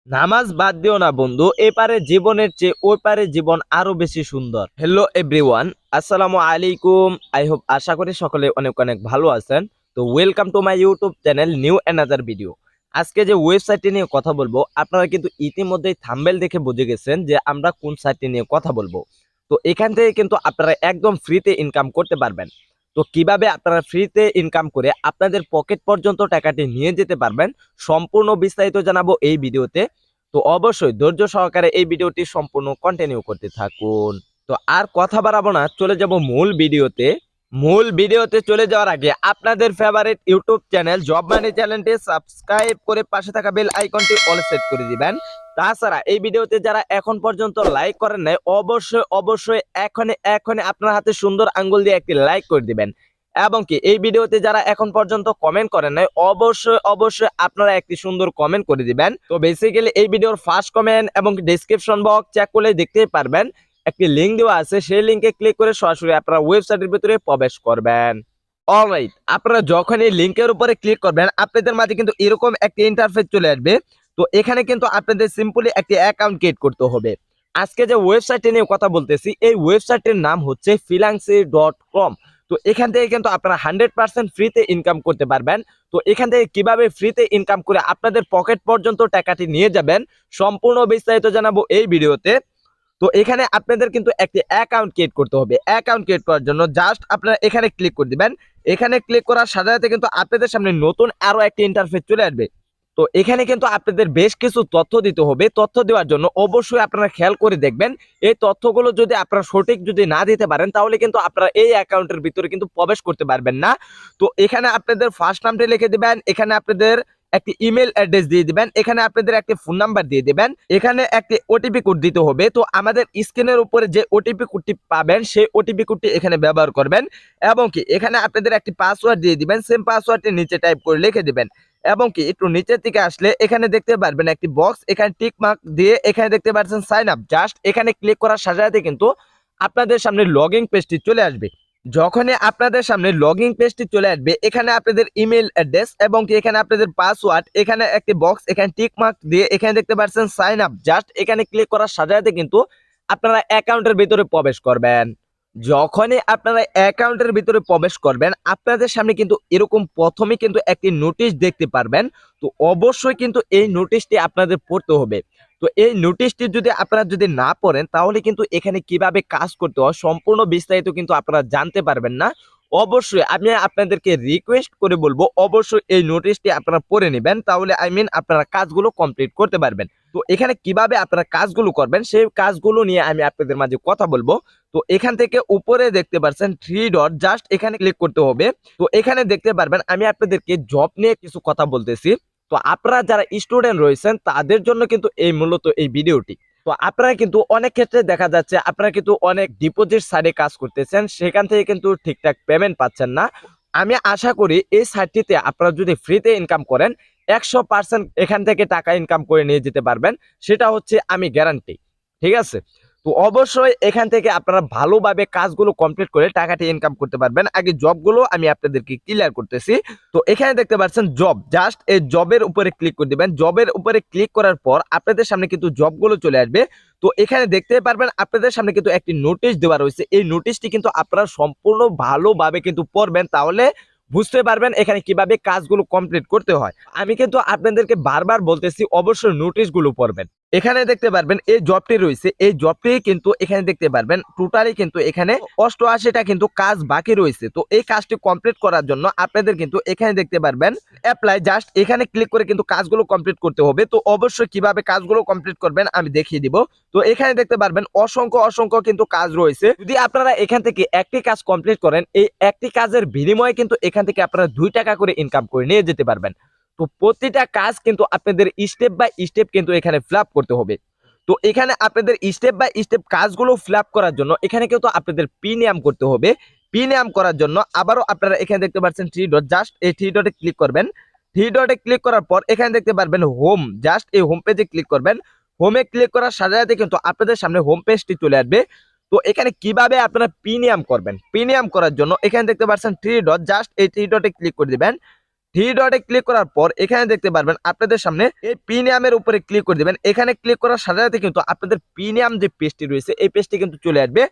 নামাজ বাদ দিও না বন্ধু, এপারে জীবনের চেয়ে ওই পারে জীবন আরো বেশি সুন্দর। হ্যালো এভরিওয়ান, আসসালামু আলাইকুম। আই হোপ আশা করি সকলে অনেক অনেক ভালো আছেন। তো welcome to my YouTube channel new another video. আজকে যে ওয়েবসাইটটি নিয়ে কথা বলবো, আপনারা কিন্তু ইতিমধ্যেই থাম্বনেল দেখে বুঝে গেছেন যে আমরা কোন সাইটটি নিয়ে কথা বলবো। তো এখান থেকে কিন্তু আপনারা একদম ফ্রিতে ইনকাম করতে পারবেন। তো কিভাবে আপনারা ফ্রিতে ইনকাম করে আপনাদের পকেট পর্যন্ত টাকাটি নিয়ে যেতে পারবেন, সম্পূর্ণ বিস্তারিত জানাবো এই ভিডিওতে। তো অবশ্যই ধৈর্য সহকারে এই ভিডিওটি সম্পূর্ণ কন্টিনিউ করতে থাকুন। তো আর কথা বাড়াবো না, চলে যাব মূল ভিডিওতে চলে যাওয়ার আগে আপনাদের ফেভারিট ইউটিউব চ্যানেল জব মানি চ্যানেলটি সাবস্ক্রাইব করে পাশে থাকা বেল আইকনটি অল সেট করে দিবেন। তাছাড়া এই ভিডিওতে যারা এখন পর্যন্ত লাইক করেন নাই, অবশ্যই এখনই আপনার হাতে সুন্দর আঙ্গুল দিয়ে একটি লাইক করে দিবেন। এবং কি এই ভিডিওতে যারা এখন পর্যন্ত কমেন্ট করেন নাই, অবশ্যই আপনারা একটি সুন্দর কমেন্ট করে দিবেন। তো বেসিক্যালি এই ভিডিওর ফার্স্ট কমেন্ট এবং ডেসক্রিপশন বক্স চেক করলে দেখতেই পারবেন একটি লিংক দেওয়া আছে, সেই লিংকে ক্লিক করে সরাসরি আপনারা ওয়েবসাইটের ভিতরে প্রবেশ করবেন। অলরাইট, আপনারা যখন এই লিংকের উপরে ক্লিক করবেন আপনাদের মাঝে কিন্তু এরকম একটি ইন্টারফেস চলে আসবে। তো এখানে কিন্তু আপনাদের সিম্পলি একটি অ্যাকাউন্ট ক্রিয়েট করতে হবে। আজকে যে ওয়েবসাইটটি নিয়ে কথা বলতেছি, এই ওয়েবসাইটের নাম হচ্ছে freelancing.com। তো এখান থেকে কিন্তু আপনারা 100% ফ্রিতে ইনকাম করতে পারবেন। তো এখান থেকে কিভাবে ফ্রিতে ইনকাম করে আপনাদের পকেট পর্যন্ত টাকাটি নিয়ে যাবেন, সম্পূর্ণ বিস্তারিত জানাবো এই ভিডিওতে। তো এখানে আপনাদের কিন্তু একটি অ্যাকাউন্ট ক্রিয়েট করতে হবে। অ্যাকাউন্ট ক্রিয়েট করার জন্য জাস্ট আপনারা এখানে ক্লিক করে দিবেন। এখানে ক্লিক করার সাথে সাথে কিন্তু আপনাদের সামনে নতুন আরো একটি ইন্টারফেস চলে আসবে। তো এখানে কিন্তু আপনাদের বেশ কিছু তথ্য দিতে হবে। তথ্য দেওয়ার জন্য অবশ্যই আপনারা খেয়াল করে দেখবেন, এই তথ্যগুলো যদি আপনারা সঠিক যদি না দিতে পারেন তাহলে কিন্তু আপনারা এই অ্যাকাউন্টের ভিতরে কিন্তু প্রবেশ করতে পারবেন না। তো এখানে আপনাদের ফার্স্ট নামটি লিখে দিবেন, এখানে আপনাদের একটি ইমেল অ্যাড্রেস দিয়ে দিবেন, এখানে আপনাদের একটি ফোন নাম্বার দিয়ে দিবেন, এখানে একটি ওটিপি কোড দিতে হবে। তো আমাদের স্ক্রিনের উপরে যে ওটিপি কোডটি পাবেন সেই ওটিপি কোডটি এখানে ব্যবহার করবেন। এবং কি এখানে আপনাদের একটি পাসওয়ার্ড দিয়ে দিবেন, সেম পাসওয়ার্ডটি নিচে টাইপ করে লিখে দিবেন। এবং কি একটু নিচের দিকে আসলে এখানে দেখতে পারবেন একটি বক্স, এখানে টিক মার্ক দিয়ে এখানে দেখতে পাচ্ছেন সাইন আপ। জাস্ট এখানে ক্লিক করার সাথে সাথে কিন্তু আপনাদের সামনে লগইন পেজটি চলে আসবে। যখনই আপনাদের সামনে লগইন পেজটি চলে আসবে, এখানে আপনাদের ইমেল অ্যাড্রেস এবং কি এখানে আপনাদের পাসওয়ার্ড, এখানে একটি বক্স, এখানে টিক মার্ক দিয়ে এখানে দেখতে পাচ্ছেন সাইন আপ। জাস্ট এখানে ক্লিক করার সাথে সাথে কিন্তু আপনারা অ্যাকাউন্টের ভিতরে প্রবেশ করবেন। যখনই আপনারা অ্যাকাউন্টের ভিতরে প্রবেশ করবেন আপনাদের সামনে কিন্তু এরকম প্রথমে কিন্তু একটি নোটিশ দেখতে পারবেন। তো অবশ্যই কিন্তু এই নোটিশটি আপনাদের পড়তে হবে। তো এই নোটিশটি যদি আপনারা যদি না পড়েন তাহলে কিন্তু এখানে কিভাবে কাজ করতে হয় সম্পূর্ণ বিস্তারিত কিন্তু আপনারা জানতে পারবেন না। অবশ্যই আমি আপনাদেরকে রিকোয়েস্ট করে বলবো, অবশ্যই এই নোটিশটি আপনারা পড়ে নেবেন, তাহলে আপনারা কাজগুলো কমপ্লিট করতে পারবেন। তো এখানে কিভাবে আপনারা কাজগুলো করবেন সেই কাজগুলো নিয়ে আমি আপনাদের মাঝে কথা বলবো। তো এখান থেকে উপরে দেখতে পাচ্ছেন থ্রি ডট, জাস্ট এখানে ক্লিক করতে হবে। তো এখানে দেখতে পারবেন আমি আপনাদেরকে জব নিয়ে কিছু কথা বলতেছি। তো আপনারা যারা স্টুডেন্ট রয়েছেন তাদের জন্য কিন্তু এই মূলত এই ভিডিওটি। তো আপনারা কিন্তু অনেক ক্ষেত্রে দেখা যাচ্ছে আপনারা কিন্তু অনেক ডিপোজিট সাইডে কাজ করতেছেন, সেখান থেকে কিন্তু ঠিকঠাক পেমেন্ট পাচ্ছেন না। আমি আশা করি এই সাইটটিতে আপনারা যদি ফ্রিতে ইনকাম করেন 100% এখান থেকে টাকা ইনকাম করে নিয়ে যেতে পারবেন, সেটা হচ্ছে আমি গ্যারান্টি। ঠিক আছে, তো অবশ্যই এখান থেকে আপনারা ভালোভাবে কাজগুলো কমপ্লিট করে টাকাটি ইনকাম করতে পারবেন। আগে জবগুলো আমি আপনাদেরকে ক্লিয়ার করতেছি। তো এখানে দেখতে পাচ্ছেন জব, জাস্ট এই জবের উপরে ক্লিক করে দিবেন। জবের উপরে ক্লিক করার পর আপনাদের সামনে কিন্তু জবগুলো চলে আসবে। তো এখানে দেখতে পারবেন আপনাদের সামনে কিন্তু একটি নোটিশ দেওয়া রয়েছে। এই নোটিশটি কিন্তু আপনারা সম্পূর্ণ ভালোভাবে কিন্তু পড়বেন, তাহলে বুঝতে পারবেন এখানে কিভাবে কাজগুলো কমপ্লিট করতে হয়। আমি কিন্তু আপনাদেরকে বারবার বলতেছি অবশ্যই নোটিশগুলো পড়বেন। এখানে দেখতে পারবেন এই জবটি রয়েছে, এই জবটি কিন্তু এখানে দেখতে পারবেন টোটালি কিন্তু এখানে 88টা কিন্তু কাজ বাকি রয়েছে। তো এই কাজটি কমপ্লিট করার জন্য আপনাদের কিন্তু এখানে দেখতে পারবেন অ্যাপ্লাই, জাস্ট এখানে ক্লিক করে কিন্তু কাজগুলো কমপ্লিট করতে হবে। তো অবশ্যই কিভাবে কাজগুলো কমপ্লিট করবেন আমি দেখিয়ে দিব। তো এখানে দেখতে পারবেন অসংখ্য কিন্তু কাজ রয়েছে। যদি আপনারা এখান থেকে একটি কাজ কমপ্লিট করেন, এই একটি কাজের বিনিময়ে কিন্তু এখান থেকে আপনারা 2 টাকা করে ইনকাম করে নিয়ে যেতে পারবেন। তো প্রতিটা কাজ কিন্তু আপনাদের স্টেপ বাই স্টেপ কিন্তু এখানে ফিল আপ করতে হবে। তো এখানে আপনাদের স্টেপ বাই স্টেপ কাজগুলো ফিল আপ করার জন্য এখানে কিন্তু আপনাদের প্রিমিয়াম করতে হবে। প্রিমিয়াম করার জন্য আবারও আপনারা এখানে দেখতে পাচ্ছেন থ্রি ডট, জাস্ট এই থ্রি ডটে ক্লিক করবেন। থ্রি ডটে ক্লিক করার পর এখানে দেখতে পারবেন হোম, জাস্ট এই হোম পেজে ক্লিক করবেন। হোমে ক্লিক করার সাথে সাথে কিন্তু আপনাদের সামনে হোম পেজটি চলে আসবে। তো এখানে কিভাবে আপনারা প্রিমিয়াম করবেন, প্রিমিয়াম করার জন্য এখানে দেখতে পাচ্ছেন থ্রি ডট, জাস্ট এই থ্রি ডটে ক্লিক করে দিবেন। থ্রি ডটে ক্লিক করার পর এখানে দেখতে পারবেন আপনাদের সামনে এই প্রিমিয়ামের উপরে ক্লিক করে দিবেন। এখানে ক্লিক করার সাথে সাথে কিন্তু আপনাদের প্রিমিয়াম যে পেজটি রয়েছে এই পেজটি কিন্তু চলে আসবে।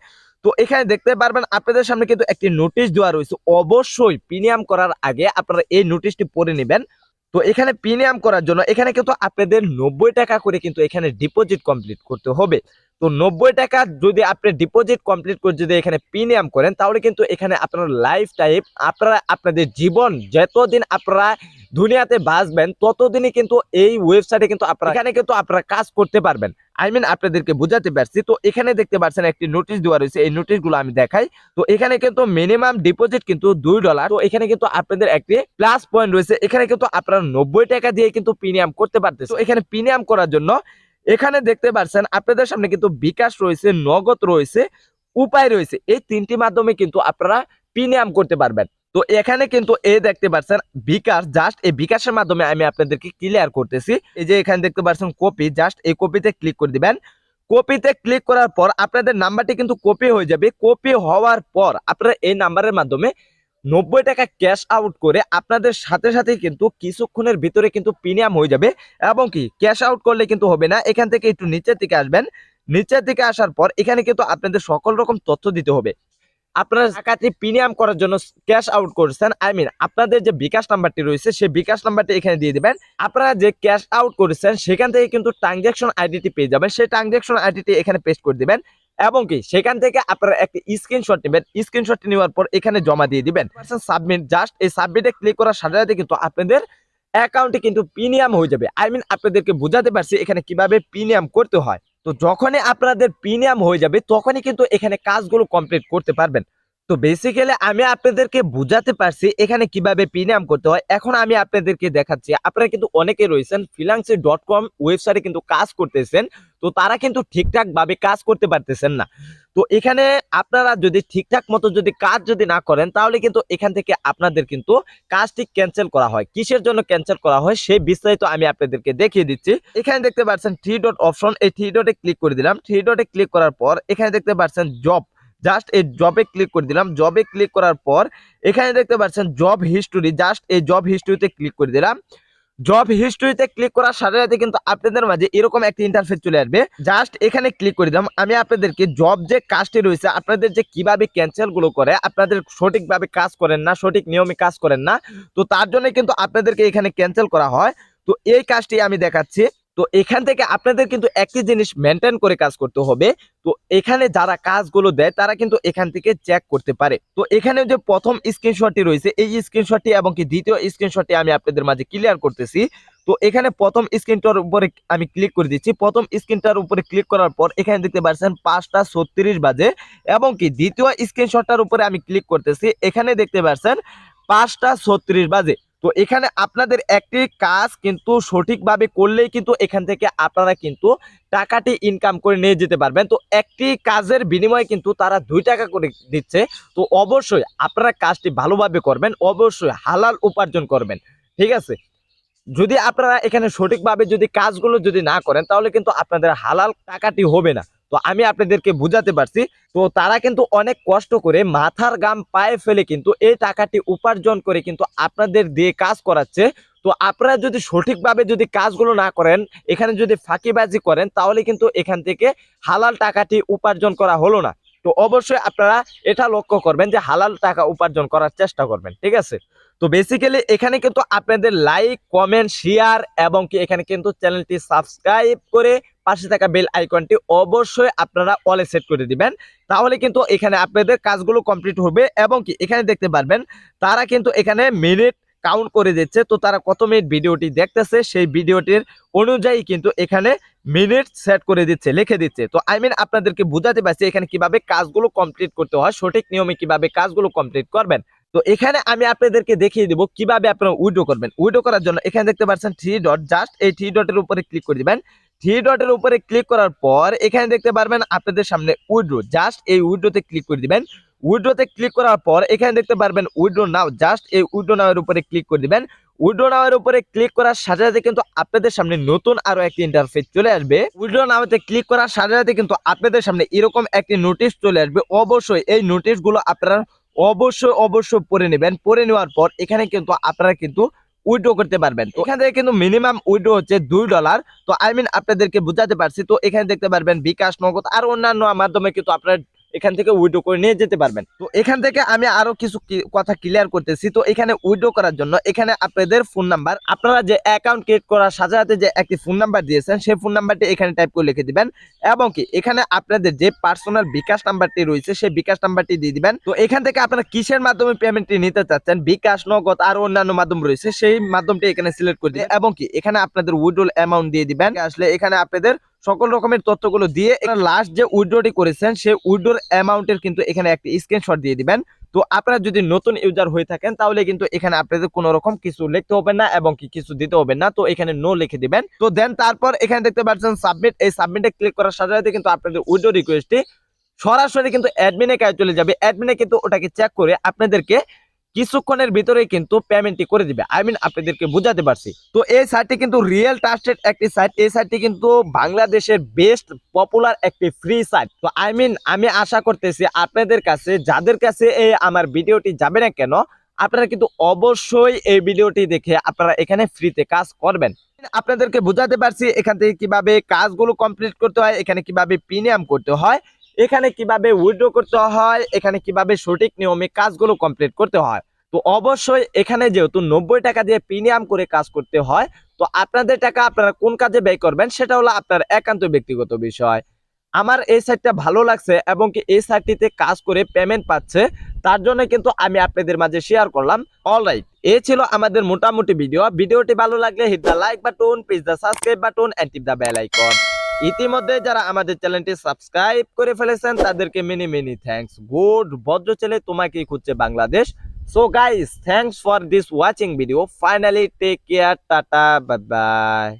তো এখানে দেখতে পারবেন আপনাদের সামনে কিন্তু একটি নোটিশ দেওয়া রয়েছে। অবশ্যই প্রিমিয়াম করার আগে আপনারা এই নোটিশটি পড়ে নেবেন। তো এখানে প্রিমিয়াম করার জন্য এখানে কিন্তু আপনাদের 90 টাকা করে কিন্তু এখানে ডিপোজিট কমপ্লিট করতে হবে। তো 90 টাকা যদি আপনি ডিপোজিট কমপ্লিট করে যদি এখানে প্রিমিয়াম করেন তাহলে কিন্তু এখানে আপনার লাইফ টাইম আপনারা আপনাদের জীবন যতদিন আপনারা দুনিয়াতে বাঁচবেন ততদিনই কিন্তু এই ওয়েবসাইটে কিন্তু আপনারা এখানে কিন্তু আপনারা কাজ করতে পারবেন। আপনাদেরকে বুঝাতে পারছি। তো এখানে দেখতে পাচ্ছেন একটি নোটিশ দেওয়া রয়েছে, এই নোটিশগুলো আমি দেখাই। তো এখানে কিন্তু মিনিমাম ডিপোজিট কিন্তু $2। তো এখানে কিন্তু আপনাদের একটি প্লাস পয়েন্ট রয়েছে, এখানে কিন্তু আপনারা 90 টাকা দিয়ে কিন্তু প্রিমিয়াম করতে পারতেছে। তো এখানে প্রিমিয়াম করার জন্য এখানে দেখতে পাচ্ছেন আপনাদের সামনে কিন্তু বিকাশ রয়েছে, নগদ রয়েছে, উপায় রয়েছে। এই তিনটি মাধ্যমে কিন্তু আপনারা প্রিমিয়াম করতে পারবেন। তো এখানে কিন্তু দেখতে পাচ্ছেন বিকাশ, জাস্ট এই বিকাশের মাধ্যমে আমি আপনাদেরকে ক্লিয়ার করতেছি। এই যে এখানে দেখতে পাচ্ছেন কপি, জাস্ট এই কপিতে ক্লিক করে দিবেন। কপিতে ক্লিক করার পর আপনাদের নাম্বারটি কিন্তু কপি হয়ে যাবে। কপি হওয়ার পর আপনারা এই নাম্বারের মাধ্যমে 90 টাকা ক্যাশ আউট করে আপনাদের সাথে সাথে কিন্তু কিছুক্ষণের ভিতরে কিন্তু প্রিমিয়াম হয়ে যাবে। এবং কি ক্যাশ আউট করলে কিন্তু হবে না, এখান থেকে একটু নিচের দিকে আসবেন। নিচের দিকে আসার পর এখানে কিন্তু আপনাদের সকল রকম তথ্য দিতে হবে। আপনারা টাকাটি প্রিমিয়াম করার জন্য ক্যাশ আউট করছেন, আপনাদের যে বিকাশ নাম্বারটি রয়েছে সেই বিকাশ নাম্বারটি এখানে দিয়ে দিবেন। আপনারা যে ক্যাশ আউট করেছেন সেখান থেকে কিন্তু ট্রানজাকশন আইডিটি পেয়ে যাবেন, সেই ট্রানজাকশন আইডিটি এখানে পেস্ট করে দিবেন। এবং কি সেখান থেকে আপনারা একটি স্ক্রিনশট নেবেন, স্ক্রিনশটটি নেওয়ার পর এখানে জমা দিয়ে দিবেন। সাবমিট, জাস্ট এই সাবমিটে ক্লিক করার সাথে সাথে কিন্তু আপনাদের অ্যাকাউন্টে কিন্তু প্রিমিয়াম হয়ে যাবে। আপনাদেরকে বোঝাতে পারছি এখানে কিভাবে প্রিমিয়াম করতে হয়। তো যখনই আপনাদের প্রিমিয়াম হয়ে যাবে তখনই কিন্তু এখানে কাজগুলো কমপ্লিট করতে পারবেন। তো বেসিক্যালি আমি আপনাদেরকে বুঝাতে পারছি এখানে কিভাবে প্রিমিয়াম করতে হয়। এখন আমি আপনাদেরকে দেখাচ্ছি। আপনারা কিন্তু অনেকে রয়েছেন freelancing.com ওয়েবসাইটে কিন্তু কাজ করতেছেন, তো তারা কিন্তু ঠিকঠাক ভাবে কাজ করতে পারতেছেন না। তো এখানে আপনারা যদি ঠিকঠাক মতো যদি কাজ যদি না করেন তাহলে কিন্তু এখান থেকে আপনাদের কিন্তু কাজটি ক্যান্সেল করা হয়। কিসের জন্য ক্যান্সেল করা হয় সেই বিস্তারিত আমি আপনাদেরকে দেখিয়ে দিচ্ছি। এখানে দেখতে পাচ্ছেন থ্রি ডট অপশন, এই থ্রি ডটে ক্লিক করে দিলাম। থ্রি ডটে ক্লিক করার পর এখানে দেখতে পাচ্ছেন জব, জাস্ট এই জবে ক্লিক করে দিলাম। জবে ক্লিক করার পর এখানে দেখতে পাচ্ছেন জব হিস্টোরি, জাস্ট এই জব হিস্টোরিতে ক্লিক করে দিলাম। জব হিস্টোরিতে ক্লিক করার সাথে সাথে কিন্তু আপনাদের মাঝে এরকম একটা ইন্টারফেস চলে আসবে। জাস্ট এখানে ক্লিক করে দিলাম। আমি আপনাদেরকে জব যে কাজটি রয়েছে আপনাদের যে কিভাবে ক্যান্সেল গুলো করে, আপনাদের সঠিকভাবে কাজ করেন না, সঠিক নিয়মে কাজ করেন না, তো তার জন্য কিন্তু আপনাদেরকে এখানে ক্যান্সেল করা হয়। তো এই কাজটি আমি দেখাচ্ছি। তো এখান থেকে আপনাদের কিন্তু একই জিনিস মেনটেন করে কাজ করতে হবে। তো এখানে যারা কাজগুলো দেয় তারা কিন্তু এখান থেকে চেক করতে পারে। তো এখানে যে প্রথম স্ক্রিনশটটি রয়েছে এই স্ক্রিনশটটি এবং কি দ্বিতীয় স্ক্রিনশটটি আমি আপনাদের মাঝে ক্লিয়ার করতেছি। তো এখানে প্রথম স্ক্রিনটার উপরে আমি ক্লিক করে দিচ্ছি। প্রথম স্ক্রিনটার উপরে ক্লিক করার পর এখানে দেখতে পাচ্ছেন 5:36 বাজে। এবং কি দ্বিতীয় স্ক্রিনশটটার উপরে আমি ক্লিক করতেছি, এখানে দেখতে পাচ্ছেন 5:36 বাজে। তো এখানে আপনাদের একটি কাজ কিন্তু সঠিকভাবে করলেই কিন্তু এখান থেকে আপনারা কিন্তু টাকাটি ইনকাম করে নিয়ে যেতে পারবেন। তো একটি কাজের বিনিময়ে কিন্তু তারা 2 টাকা করে দিচ্ছে। তো অবশ্যই আপনারা কাজটি ভালোভাবে করবেন, অবশ্যই হালাল উপার্জন করবেন, ঠিক আছে। যদি আপনারা এখানে সঠিকভাবে যদি কাজগুলো যদি না করেন তাহলে কিন্তু আপনাদের হালাল টাকাটি হবে না। তো আমি আপনাদেরকে বুঝাতে পারছি। তো তারা কিন্তু অনেক কষ্ট করে মাথার ঘাম পায়ে ফেলে কিন্তু এই টাকাটি উপার্জন করে কিন্তু আপনাদের দিয়ে কাজ করাচ্ছে। তো আপনারা যদি সঠিকভাবে যদি কাজগুলো না করেন, এখানে যদি ফাঁকিবাজি করেন তাহলে কিন্তু এখান থেকে হালাল টাকাটি উপার্জন করা হলো না। তো অবশ্যই আপনারা এটা লক্ষ্য করবেন যে হালাল টাকা উপার্জন করার চেষ্টা করবেন, ঠিক আছে। তো বেসিক্যালি এখানে কিন্তু আপনাদের লাইক, কমেন্ট, শেয়ার এবং কি এখানে কিন্তু চ্যানেলটি সাবস্ক্রাইব করে পাশে থাকা বেল আইকনটি অবশ্যই আপনারা অলে সেট করে দিবেন। তাহলে কিন্তু এখানে আপনাদের কাজগুলো কমপ্লিট হবে। এবং কি এখানে দেখতে পারবেন তারা কিন্তু এখানে মিনিট কাউন্ট করে দিচ্ছে। তো তারা কত মিনিট ভিডিওটি দেখতেছে সেই ভিডিওটির অনুযায়ী কিন্তু এখানে মিনিট সেট করে দিচ্ছে, লিখে দিচ্ছে। তো আপনাদেরকে বুঝাতে পারছি এখানে কিভাবে কাজগুলো কমপ্লিট করতে হয়, সঠিক নিয়মে কিভাবে কাজগুলো কমপ্লিট করবেন। তো এখানে আমি আপনাদেরকে দেখিয়ে দেবো কিভাবে আপনারা উইথড্র করবেন। উইথড্র করার জন্য এখানে দেখতে পাচ্ছেন থ্রি ডট, জাস্ট এই থ্রি ডটের উপরে ক্লিক করে দিবেন। থ্রি ডটের উপরে ক্লিক করার পর এখানে দেখতে পারবেন আপনাদের সামনে উইথড্র, জাস্ট এই উইথড্রতে ক্লিক করে দিবেন। উইথড্রতে ক্লিক করার পর এখানে দেখতে পারবেন উইথড্র নাও, জাস্ট এই উইথড্র নাও এর উপরে ক্লিক করে দিবেন। উইথড্র নাও এর উপরে ক্লিক করার সাথে সাথে কিন্তু আপনাদের সামনে নতুন আরো একটি ইন্টারফেস চলে আসবে। উইথড্র নাওতে ক্লিক করার সাথে সাথে কিন্তু আপনাদের সামনে এরকম একটি নোটিশ চলে আসবে। অবশ্যই এই নোটিশগুলো আপনারা অবশ্যই পড়ে নেবেন। পড়ে নেওয়ার পর এখানে কিন্তু আপনারা কিন্তু উইথড্র করতে পারবেন। তো এখান থেকে কিন্তু মিনিমাম উইথড্র হচ্ছে $2। তো আপনাদেরকে বুঝাতে পারছি। তো এখানে দেখতে পারবেন বিকাশ, নগদ আর অন্যান্য মাধ্যমে কিন্তু আপনারা এখান থেকে উইথড্র করে নিয়ে যেতে পারবেন। তো এখান থেকে আমি আরো কিছু কথা ক্লিয়ার করতেছি। তো এখানে উইথড্র করার জন্য এখানে আপনাদের ফোন নাম্বার, আপনারা যে অ্যাকাউন্ট ক্রিয়েট করার সাথে সাথে যে একটি ফোন নাম্বার দিয়েছেন সেই ফোন নাম্বারটি এখানে টাইপ করে লিখে দিবেন, এবং কি এখানে আপনাদের যে পার্সোনাল বিকাশ নাম্বারটি রয়েছে সেই বিকাশ নাম্বারটি দিয়ে দিবেন। তো এখান থেকে আপনারা কিসের মাধ্যমে পেমেন্টটি নিতে চাচ্ছেন, বিকাশ, নগদ আর অন্যান্য মাধ্যম রয়েছে, সেই মাধ্যমটি এখানে সিলেক্ট করে দিবেন, এবং কি এখানে আপনাদের উইথড্রল অ্যামাউন্ট দিয়ে দিবেন। আসলে এখানে আপনাদের সকল রকমের তথ্যগুলো দিয়ে লাস্ট যে উইথড্রটি করেছেন সেই উইথড্রল অ্যামাউন্টের কিন্তু এখানে একটি স্ক্রিনশট দিয়ে দিবেন। তো আপনারা যদি নতুন ইউজার হয়ে থাকেন তাহলে কিন্তু এখানে আপনাদের কোনো রকম কিছু লিখতে হবে না এবং কি কিছু দিতে হবে না। তো এখানে নো লিখে দিবেন। তো দেন তারপর এখানে দেখতে পাচ্ছেন সাবমিট, এই সাবমিটে ক্লিক করার সাথে সাথে কিন্তু আপনাদের উইথড্র রিকোয়েস্টটি সরাসরি কিন্তু অ্যাডমিনের কাছে চলে যাবে। অ্যাডমিনে কিন্তু ওটাকে চেক করে আপনাদেরকে কিছুক্ষণের ভিতরে কিন্তু পেমেন্টটি করে দিবে। আপনাদেরকে বুঝাতে পারছি। তো এই সাইটটি কিন্তু রিয়েল ট্রাস্টেড একটি সাইট। এই সাইটটি কিন্তু বাংলাদেশের বেস্ট পপুলার একটি ফ্রি সাইট। তো আমি আশা করতেছি আপনাদের কাছে, যাদের কাছে এই আমার ভিডিওটি যাবে না কেন, আপনারা কিন্তু অবশ্যই এই ভিডিওটি দেখে আপনারা এখানে ফ্রিতে কাজ করবেন। আপনাদেরকে বুঝাতে পারছি এখান থেকে কিভাবে কাজগুলো কমপ্লিট করতে হয়, এখানে কিভাবে প্রিমিয়াম করতে হয়, এখানে কিভাবে উইথড্র করতে হয়, এখানে কিভাবে সঠিক নিয়মে কাজগুলো কমপ্লিট করতে হয়। তো অবশ্যই এখানে যেহেতু 90 টাকা দিয়ে প্রিমিয়াম করে কাজ করতে হয়, তো আপনাদের টাকা আপনারা কোন কাজে ব্যয় করবেন সেটা হলো আপনার একান্ত ব্যক্তিগত বিষয়। আমার এই সাইটটা ভালো লাগছে এবং কি এই সাইটটিতে কাজ করে পেমেন্ট পাচ্ছে, তার জন্য কিন্তু আমি আপনাদের মাঝে শেয়ার করলাম। অলরাইট, এই ছিল আমাদের মোটামুটি ভিডিওটি ভালো লাগলে hit the like button, press the subscribe button and tip the bell icon. ইতিমধ্যে যারা আমাদের চ্যানেলটি সাবস্ক্রাইব করে ফেলেছেন তাদেরকে মেনি মেনি থ্যাঙ্কস। গুড ভদ্র ছেলে তোমাকেই খুঁজছে Bangladesh. So guys, thanks for this watching video. Finally take care, tata, bye by.